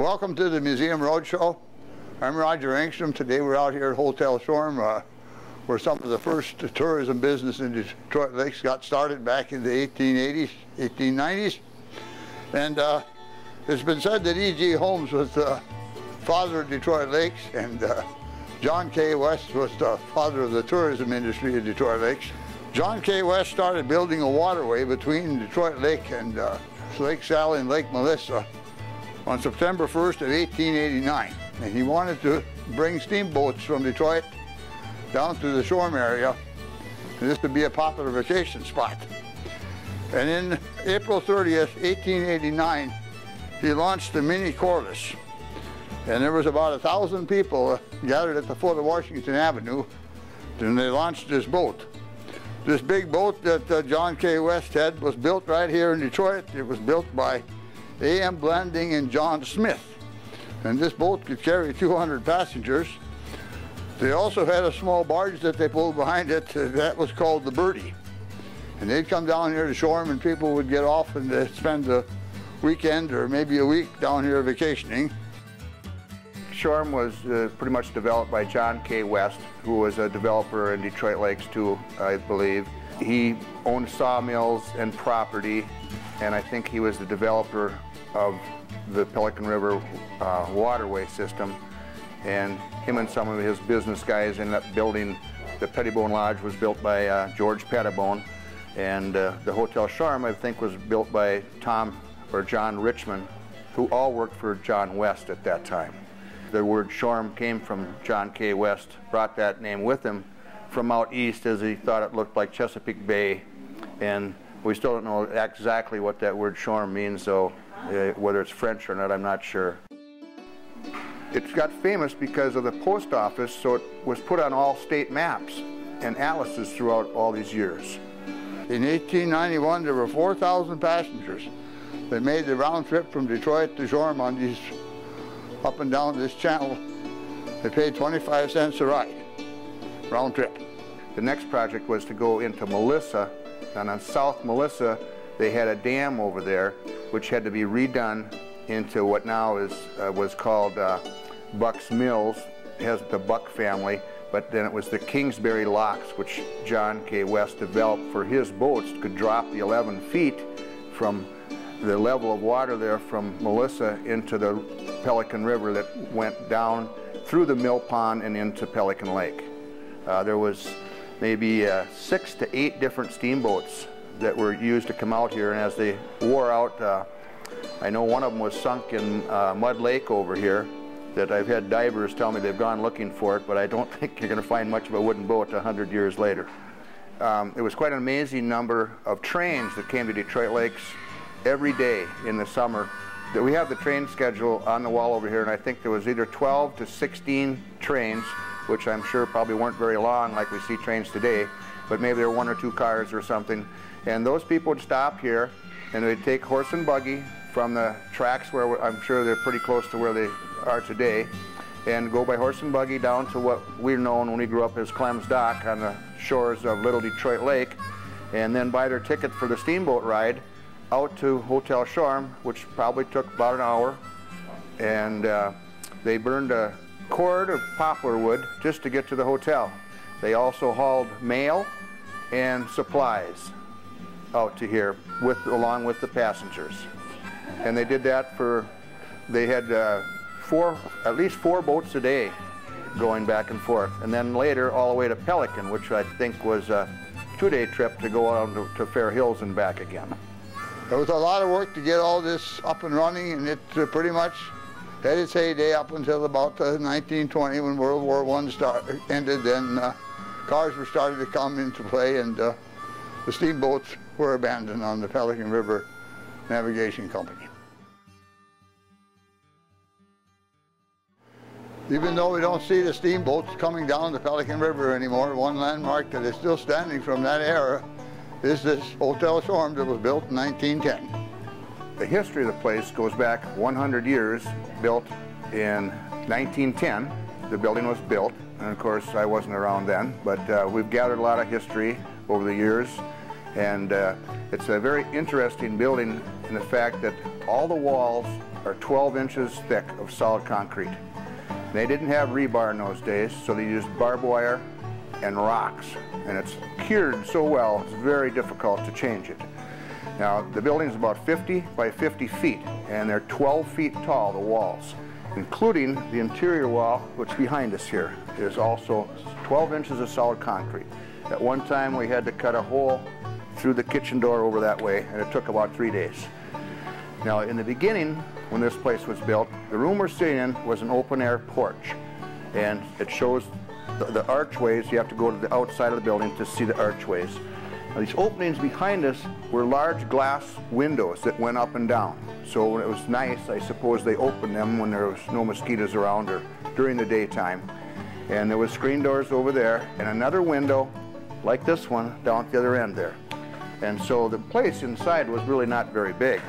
Welcome to the Museum Roadshow. I'm Roger Engstrom. Today we're out here at Hotel Shoreham, where some of the first tourism business in Detroit Lakes got started back in the 1880s, 1890s. And it's been said that E.G. Holmes was the father of Detroit Lakes, and John K. West was the father of the tourism industry in Detroit Lakes. John K. West started building a waterway between Detroit Lake and Lake Sally and Lake Melissa on September 1st of 1889. And he wanted to bring steamboats from Detroit down to the Shoreham area, and this would be a popular vacation spot. And in April 30th, 1889, he launched the Mini Corliss. And there was about 1,000 people gathered at the foot of Washington Avenue, and they launched this boat. This big boat that John K. West had was built right here in Detroit. It was built by A.M. Blanding and John Smith. And this boat could carry 200 passengers. They also had a small barge that they pulled behind it. That was called the Birdie. And they'd come down here to Shoreham, and people would get off and they'd spend the weekend or maybe a week down here vacationing. Shoreham was pretty much developed by John K. West, who was a developer in Detroit Lakes too, I believe. He owned sawmills and property, and I think he was the developer of the Pelican River waterway system. And him and some of his business guys ended up building, the Pettibone Lodge was built by George Pettibone, and the Hotel Shoreham, I think, was built by Tom or John Richmond, who all worked for John West at that time. The word Shoreham came from John K. West, brought that name with him from out east, as he thought it looked like Chesapeake Bay. And we still don't know exactly what that word Shoreham means, so whether it's French or not, I'm not sure. It got famous because of the post office, so it was put on all state maps and atlases throughout all these years. In 1891, there were 4,000 passengers that made the round trip from Detroit to Shoreham on these up and down this channel. They paid 25 cents a ride, round trip. The next project was to go into Melissa, and on South Melissa, they had a dam over there, which had to be redone into what now is was called Buck's Mills. It has the Buck family, but then it was the Kingsbury locks, which John K. West developed for his boats, could drop the 11 feet from the level of water there from Melissa into the Pelican River that went down through the mill pond and into Pelican Lake. There was maybe 6 to 8 different steamboats that were used to come out here, and as they wore out, I know one of them was sunk in Mud Lake over here, that I've had divers tell me they've gone looking for it, but I don't think you're going to find much of a wooden boat 100 years later. It was quite an amazing number of trains that came to Detroit Lakes every day in the summer. We have the train schedule on the wall over here, and I think there was either 12 to 16 trains, which I'm sure probably weren't very long like we see trains today, but maybe there were 1 or 2 cars or something. And those people would stop here, and they'd take horse and buggy from the tracks where I'm sure they're pretty close to where they are today, and go by horse and buggy down to what we're known when we grew up as Clem's Dock on the shores of Little Detroit Lake, and then buy their ticket for the steamboat ride out to Hotel Shoreham, which probably took about an hour, and they burned a cord of poplar wood just to get to the hotel. They also hauled mail and supplies out to here along with the passengers. And they did that for, they had at least 4 boats a day going back and forth. And then later all the way to Pelican, which I think was a 2-day trip to go out to Fair Hills and back again. There was a lot of work to get all this up and running, and it pretty much had its heyday up until about 1920 when World War I ended. Then cars were starting to come into play, and the steamboats were abandoned on the Pelican River Navigation Company. Even though we don't see the steamboats coming down the Pelican River anymore, one landmark that is still standing from that era is this Hotel Shoreham that was built in 1910. The history of the place goes back 100 years, built in 1910. The building was built, and of course I wasn't around then, but we've gathered a lot of history over the years. And it's a very interesting building in the fact that all the walls are 12 inches thick of solid concrete. They didn't have rebar in those days, so they used barbed wire and rocks. And it's cured so well, it's very difficult to change it. Now, the building is about 50 by 50 feet, and they're 12 feet tall, the walls, including the interior wall, which behind us here is also 12 inches of solid concrete. At one time, we had to cut a hole through the kitchen door over that way, and it took about 3 days. Now, in the beginning, when this place was built, the room we're sitting in was an open-air porch, and it shows the archways. You have to go to the outside of the building to see the archways. Now, these openings behind us were large glass windows that went up and down. So when it was nice, I suppose they opened them when there was no mosquitoes around or during the daytime. And there was screen doors over there and another window like this one down at the other end there. And so the place inside was really not very big,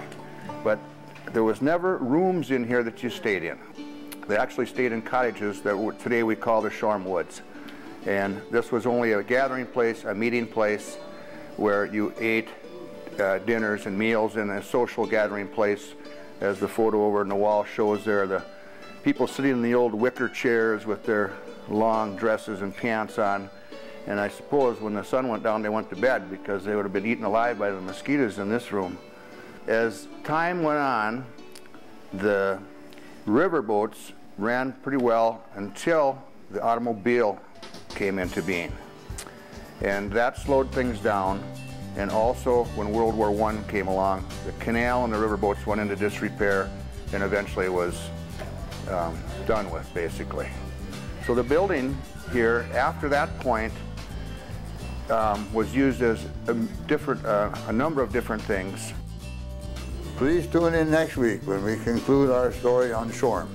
but there was never rooms in here that you stayed in. They actually stayed in cottages that today we call the Shoreham Woods. And this was only a gathering place, a meeting place, where you ate dinners and meals in a social gathering place. As the photo over on the wall shows there, the people sitting in the old wicker chairs with their long dresses and pants on. And I suppose when the sun went down, they went to bed because they would have been eaten alive by the mosquitoes in this room. As time went on, the river boats ran pretty well until the automobile came into being. And that slowed things down. And also, when World War I came along, the canal and the river boats went into disrepair and eventually was done with, basically. So the building here, after that point, was used as a number of different things. Please tune in next week when we conclude our story on Shoreham.